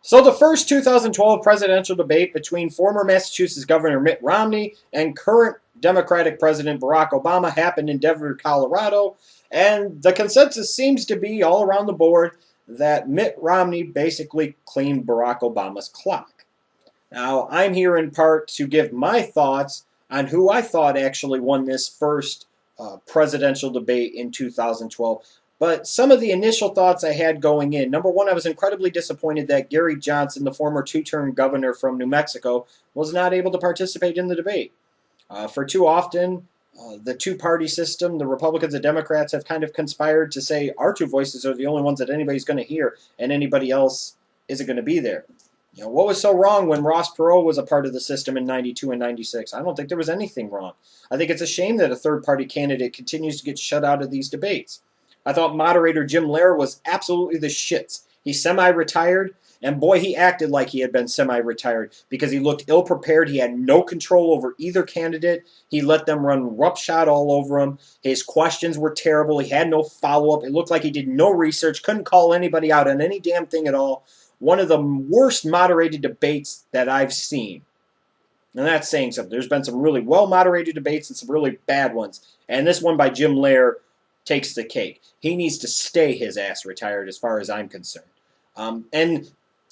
So the first 2012 presidential debate between former Massachusetts Governor Mitt Romney and current Democratic President Barack Obama happened in Denver, Colorado, and the consensus seems to be all around the board that Mitt Romney basically cleaned Barack Obama's clock. Now, I'm here in part to give my thoughts on who I thought actually won this first presidential debate in 2012. But some of the initial thoughts I had going in. Number one, I was incredibly disappointed that Gary Johnson, the former two-term governor from New Mexico, was not able to participate in the debate. For too often, the two-party system, the Republicans and Democrats, have kind of conspired to say our two voices are the only ones that anybody's going to hear, and anybody else isn't going to be there. You know, what was so wrong when Ross Perot was a part of the system in 92 and 96? I don't think there was anything wrong. I think it's a shame that a third-party candidate continues to get shut out of these debates. I thought moderator Jim Lehrer was absolutely the shits. He's semi-retired, and boy, he acted like he had been semi-retired because he looked ill-prepared. He had no control over either candidate. He let them run roughshod all over him. His questions were terrible. He had no follow-up. It looked like he did no research, couldn't call anybody out on any damn thing at all. One of the worst moderated debates that I've seen. And that's saying something. There's been some really well-moderated debates and some really bad ones. And this one by Jim Lehrer takes the cake. He needs to stay his ass retired as far as I'm concerned. And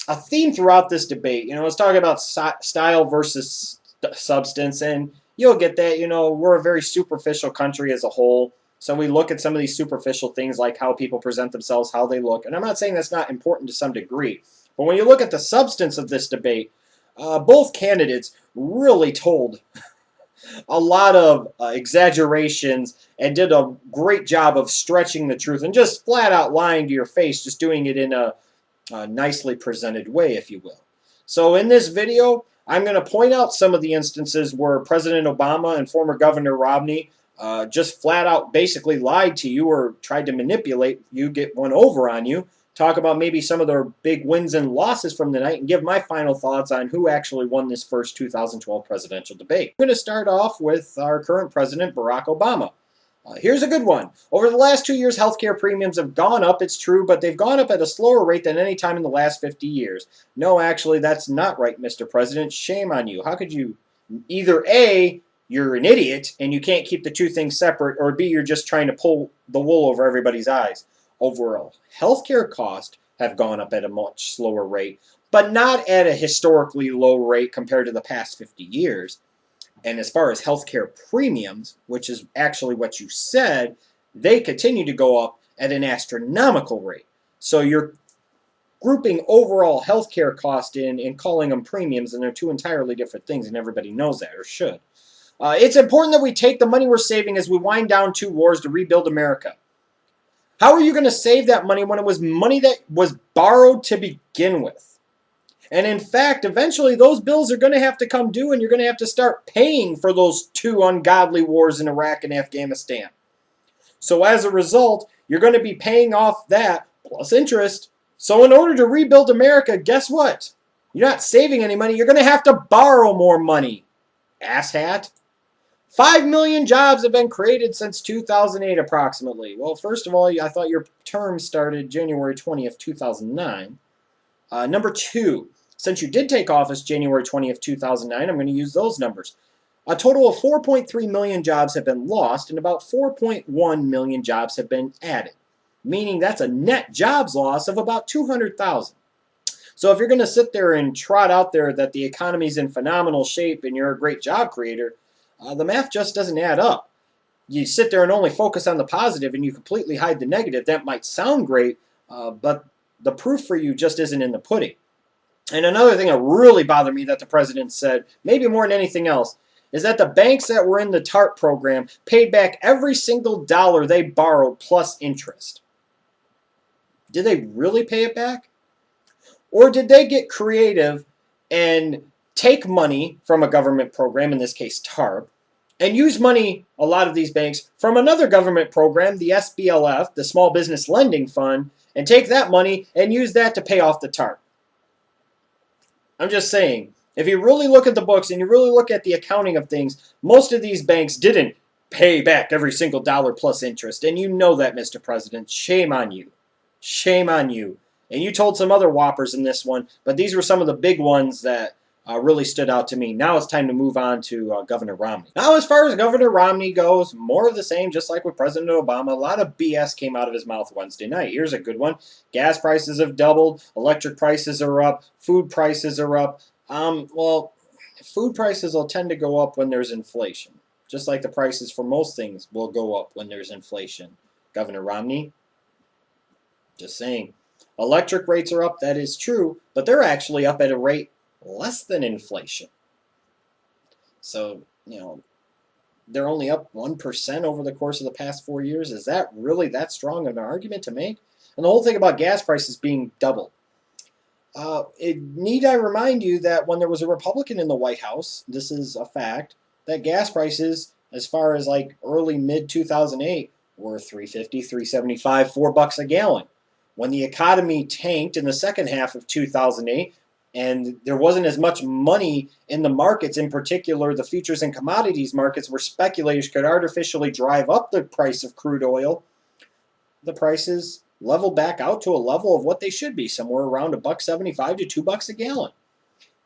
a theme throughout this debate, you know, let's talk about style versus substance, and you'll get that. You know, we're a very superficial country as a whole, so we look at some of these superficial things like how people present themselves, how they look, and I'm not saying that's not important to some degree, but when you look at the substance of this debate, both candidates really told a lot of exaggerations and did a great job of stretching the truth and just flat out lying to your face, just doing it in a nicely presented way, if you will. So in this video, I'm going to point out some of the instances where President Obama and former Governor Romney just flat out basically lied to you or tried to manipulate you, get one over on you, talk about maybe some of their big wins and losses from the night, and give my final thoughts on who actually won this first 2012 presidential debate. I'm going to start off with our current president, Barack Obama. Here's a good one. Over the last 2 years, healthcare premiums have gone up, it's true, but they've gone up at a slower rate than any time in the last 50 years. No, actually, that's not right, Mr. President. Shame on you. How could you? Either A, you're an idiot and you can't keep the two things separate, or B, you're just trying to pull the wool over everybody's eyes. Overall, healthcare costs have gone up at a much slower rate, but not at a historically low rate compared to the past 50 years. And as far as healthcare premiums, which is actually what you said, they continue to go up at an astronomical rate. So you're grouping overall healthcare cost in and calling them premiums, and they're two entirely different things, and everybody knows that, or should. It's important that we take the money we're saving as we wind down two wars to rebuild America. How are you going to save that money when it was money that was borrowed to begin with? And in fact, eventually those bills are going to have to come due, and you're going to have to start paying for those two ungodly wars in Iraq and Afghanistan. So as a result, you're going to be paying off that plus interest. So in order to rebuild America, guess what? You're not saving any money. You're going to have to borrow more money. Asshat. 5 million jobs have been created since 2008 approximately. Well, first of all, I thought your term started January 20th, 2009. Number two, since you did take office January 20th, 2009, I'm going to use those numbers. A total of 4.3 million jobs have been lost, and about 4.1 million jobs have been added, meaning that's a net jobs loss of about 200,000. So if you're going to sit there and trot out there that the economy's in phenomenal shape and you're a great job creator, the math just doesn't add up. You sit there and only focus on the positive and you completely hide the negative. That might sound great, but the proof for you just isn't in the pudding. And another thing that really bothered me that the president said, maybe more than anything else, is that the banks that were in the TARP program paid back every single dollar they borrowed plus interest. Did they really pay it back? Or did they get creative and take money from a government program, in this case TARP, and use money, a lot of these banks, from another government program, the SBLF, the Small Business Lending Fund, and take that money and use that to pay off the TARP? I'm just saying, if you really look at the books and you really look at the accounting of things, most of these banks didn't pay back every single dollar plus interest, and you know that, Mr. President. Shame on you. Shame on you. And you told some other whoppers in this one, but these were some of the big ones that really stood out to me. Now it's time to move on to Governor Romney. Now, as far as Governor Romney goes, more of the same, just like with President Obama. A lot of BS came out of his mouth Wednesday night. Here's a good one. Gas prices have doubled. Electric prices are up. Food prices are up. Well, food prices will tend to go up when there's inflation. Just like the prices for most things will go up when there's inflation. Governor Romney, just saying. Electric rates are up, that is true, but they're actually up at a rate less than inflation. So, they're only up 1% over the course of the past 4 years. Is that really that strong of an argument to make? And the whole thing about gas prices being doubled. Need I remind you that when there was a Republican in the White House, this is a fact, that gas prices, as far as like early mid-2008, were $3.50, $3.75, $4 a gallon. When the economy tanked in the second half of 2008, and there wasn't as much money in the markets, in particular the futures and commodities markets, where speculators could artificially drive up the price of crude oil, the prices leveled back out to a level of what they should be, somewhere around $1.75 to $2 a gallon.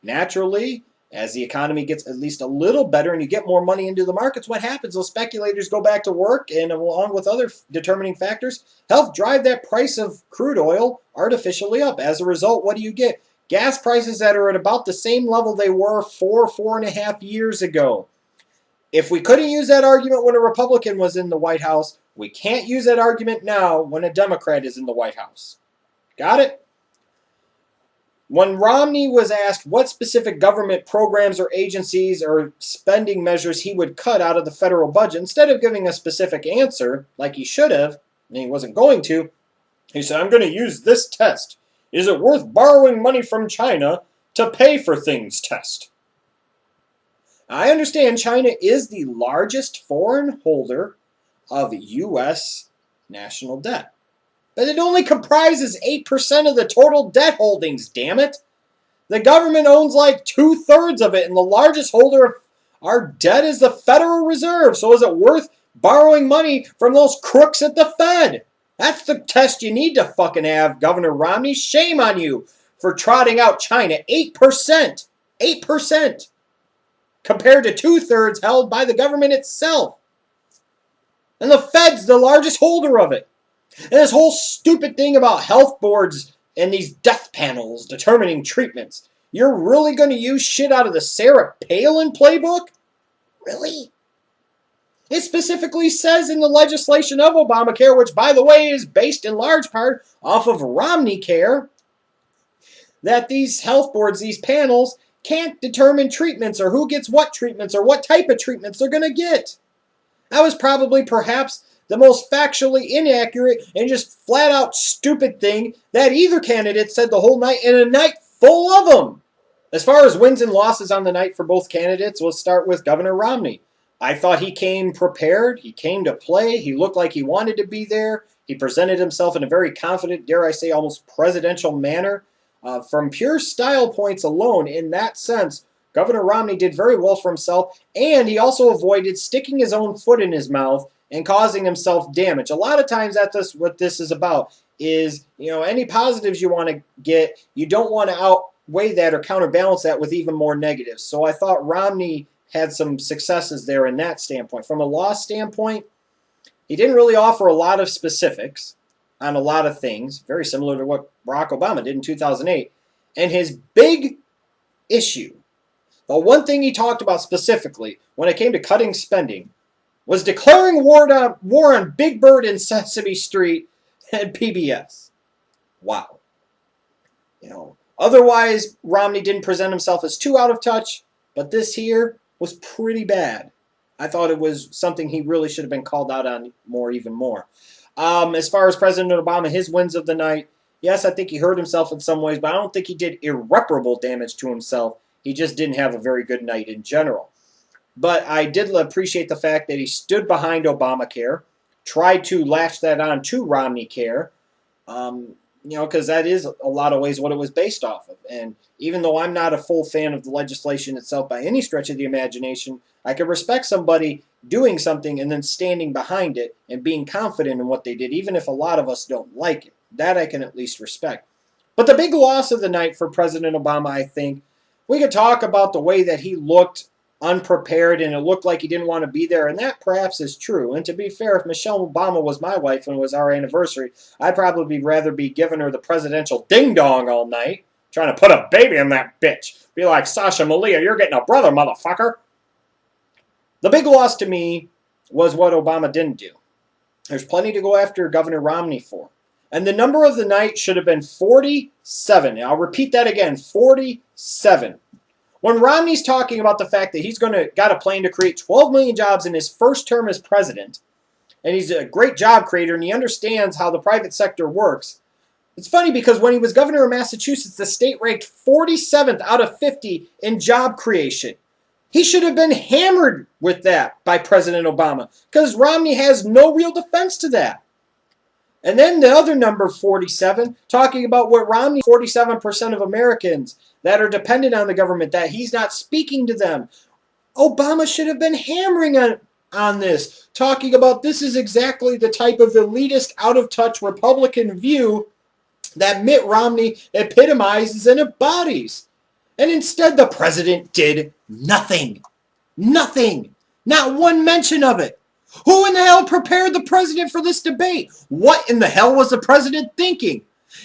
Naturally, as the economy gets at least a little better and you get more money into the markets, what happens? Those speculators go back to work and, along with other determining factors, help drive that price of crude oil artificially up. As a result, what do you get? Gas prices that are at about the same level they were 4.5 years ago. If we couldn't use that argument when a Republican was in the White House, we can't use that argument now when a Democrat is in the White House. Got it? When Romney was asked what specific government programs or agencies or spending measures he would cut out of the federal budget, instead of giving a specific answer, like he should have, and he wasn't going to, he said, I'm going to use this test. Is it worth borrowing money from China to pay for things test? I understand China is the largest foreign holder of U.S. national debt. But it only comprises 8% of the total debt holdings, damn it. The government owns like 2/3 of it, and the largest holder of our debt is the Federal Reserve. So is it worth borrowing money from those crooks at the Fed? That's the test you need to fucking have, Governor Romney. Shame on you for trotting out China. 8%. 8%. Compared to 2/3 held by the government itself. And the Fed's the largest holder of it. And this whole stupid thing about health boards and these death panels determining treatments. You're really going to use shit out of the Sarah Palin playbook? Really? It specifically says in the legislation of Obamacare, which, by the way, is based in large part off of Romney Care, that these health boards, these panels, can't determine treatments or who gets what treatments or what type of treatments they're going to get. That was probably perhaps the most factually inaccurate and just flat out stupid thing that either candidate said the whole night, and a night full of them. As far as wins and losses on the night for both candidates, we'll start with Governor Romney. I thought he came prepared. He came to play. He looked like he wanted to be there. He presented himself in a very confident, dare I say, almost presidential manner. From pure style points alone, in that sense, Governor Romney did very well for himself, and he also avoided sticking his own foot in his mouth and causing himself damage. A lot of times that's what this is about, is, any positives you want to get, you don't want to outweigh that or counterbalance that with even more negatives. So I thought Romney had some successes there in that standpoint. From a loss standpoint, he didn't really offer a lot of specifics on a lot of things, very similar to what Barack Obama did in 2008. And his big issue, the one thing he talked about specifically when it came to cutting spending, was declaring war on Big Bird and Sesame Street and PBS. Wow. Otherwise, Romney didn't present himself as too out of touch, but this here was pretty bad. I thought it was something he really should have been called out on even more. As far as President Obama, his wins of the night, yes, I think he hurt himself in some ways, but I don't think he did irreparable damage to himself. He just didn't have a very good night in general. But I did appreciate the fact that he stood behind Obamacare, tried to latch that on to Romney Care, because that is a lot of ways what it was based off of. And even though I'm not a full fan of the legislation itself by any stretch of the imagination, I can respect somebody doing something and then standing behind it and being confident in what they did, even if a lot of us don't like it. That I can at least respect. But the big loss of the night for President Obama, I think, we could talk about the way that he looked unprepared and it looked like he didn't want to be there, and that perhaps is true. And to be fair, if Michelle Obama was my wife and it was our anniversary, I'd probably rather be giving her the presidential ding-dong all night, trying to put a baby in that bitch. Be like, Sasha Malia, you're getting a brother, motherfucker. The big loss to me was what Obama didn't do. There's plenty to go after Governor Romney for. And the number of the night should have been 47. I'll repeat that again, 47. When Romney's talking about the fact that he's got a plan to create 12 million jobs in his first term as president, and he's a great job creator and he understands how the private sector works, it's funny because when he was governor of Massachusetts, the state ranked 47th out of 50 in job creation. He should have been hammered with that by President Obama because Romney has no real defense to that. And then the other number, 47, talking about what Romney, 47% of Americans that are dependent on the government, that he's not speaking to them. Obama should have been hammering on this, talking about this is exactly the type of elitist, out-of-touch Republican view that Mitt Romney epitomizes and embodies. And instead, the president did nothing. Nothing. Not one mention of it. Who in the hell prepared the president for this debate? What in the hell was the president thinking?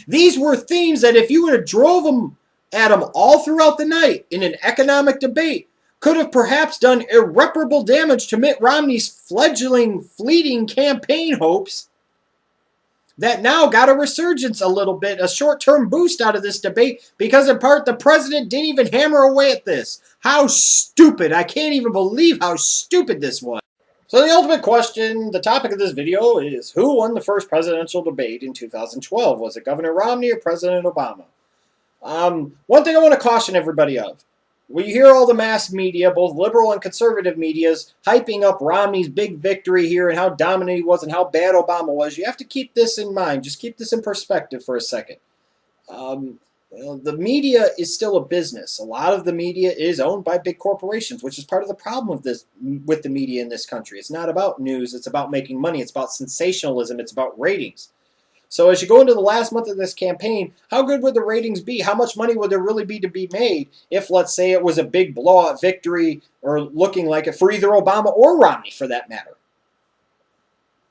These were themes that if you would have drove them at him all throughout the night in an economic debate, could have perhaps done irreparable damage to Mitt Romney's fleeting campaign hopes that now got a resurgence a little bit, a short-term boost out of this debate because in part the president didn't even hammer away at this. How stupid. I can't even believe how stupid this was. So the ultimate question, the topic of this video is who won the first presidential debate in 2012? Was it Governor Romney or President Obama? One thing I want to caution everybody of. We hear all the mass media, both liberal and conservative medias, hyping up Romney's big victory here and how dominant he was and how bad Obama was. You have to keep this in mind. Just keep this in perspective for a second. The media is still a business. A lot of the media is owned by big corporations, which is part of the problem with the media in this country. It's not about news. It's about making money. It's about sensationalism. It's about ratings. So as you go into the last month of this campaign, how good would the ratings be? How much money would there really be to be made if, let's say, it was a big blowout victory or looking like it for either Obama or Romney for that matter?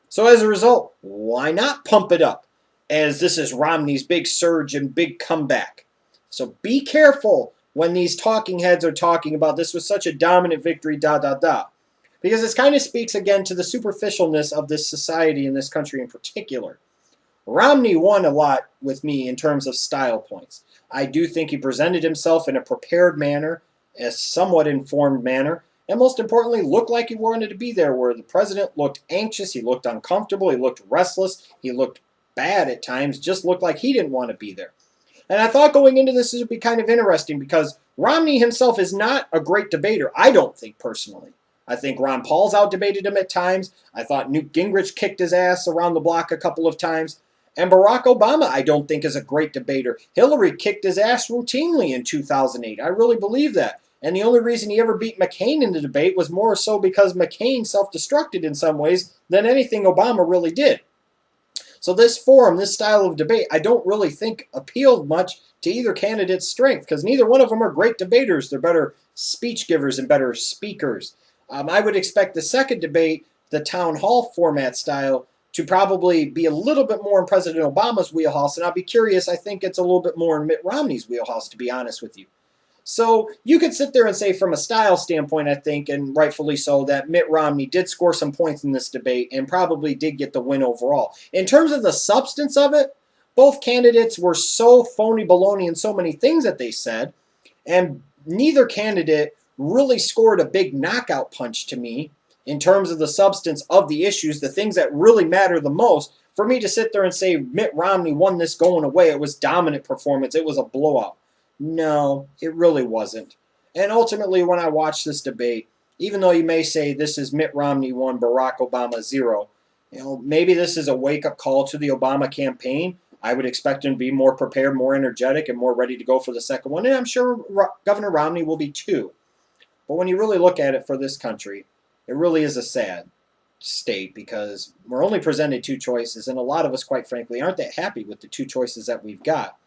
So as a result, why not pump it up as this is Romney's big surge and big comeback? So be careful when these talking heads are talking about this was such a dominant victory, because this kind of speaks again to the superficialness of this society in this country in particular. Romney won a lot with me in terms of style points. I do think he presented himself in a prepared manner, a somewhat informed manner, and most importantly, looked like he wanted to be there, where the president looked anxious, he looked uncomfortable, he looked restless, he looked bad at times, just looked like he didn't want to be there. And I thought going into this would be kind of interesting because Romney himself is not a great debater, I don't think personally. I think Ron Paul's out-debated him at times. I thought Newt Gingrich kicked his ass around the block a couple of times. And Barack Obama, I don't think, is a great debater. Hillary kicked his ass routinely in 2008. I really believe that. And the only reason he ever beat McCain in the debate was more so because McCain self-destructed in some ways than anything Obama really did. So this forum, this style of debate, I don't really think appealed much to either candidate's strength because neither one of them are great debaters. They're better speech givers and better speakers. I would expect the second debate, the town hall format style, to probably be a little bit more in President Obama's wheelhouse, and I'll be curious, I think it's a little bit more in Mitt Romney's wheelhouse, to be honest with you. So you could sit there and say from a style standpoint, I think, and rightfully so, that Mitt Romney did score some points in this debate and probably did get the win overall. In terms of the substance of it, both candidates were so phony baloney in so many things that they said, and neither candidate really scored a big knockout punch to me in terms of the substance of the issues, the things that really matter the most. For me to sit there and say Mitt Romney won this going away, it was dominant performance, it was a blowout. No, it really wasn't. And ultimately, when I watch this debate, even though you may say this is Mitt Romney 1, Barack Obama 0, maybe this is a wake-up call to the Obama campaign. I would expect him to be more prepared, more energetic, and more ready to go for the second one. And I'm sure Governor Romney will be too. But when you really look at it for this country, it really is a sad state because we're only presented two choices, and a lot of us, quite frankly, aren't that happy with the two choices that we've got.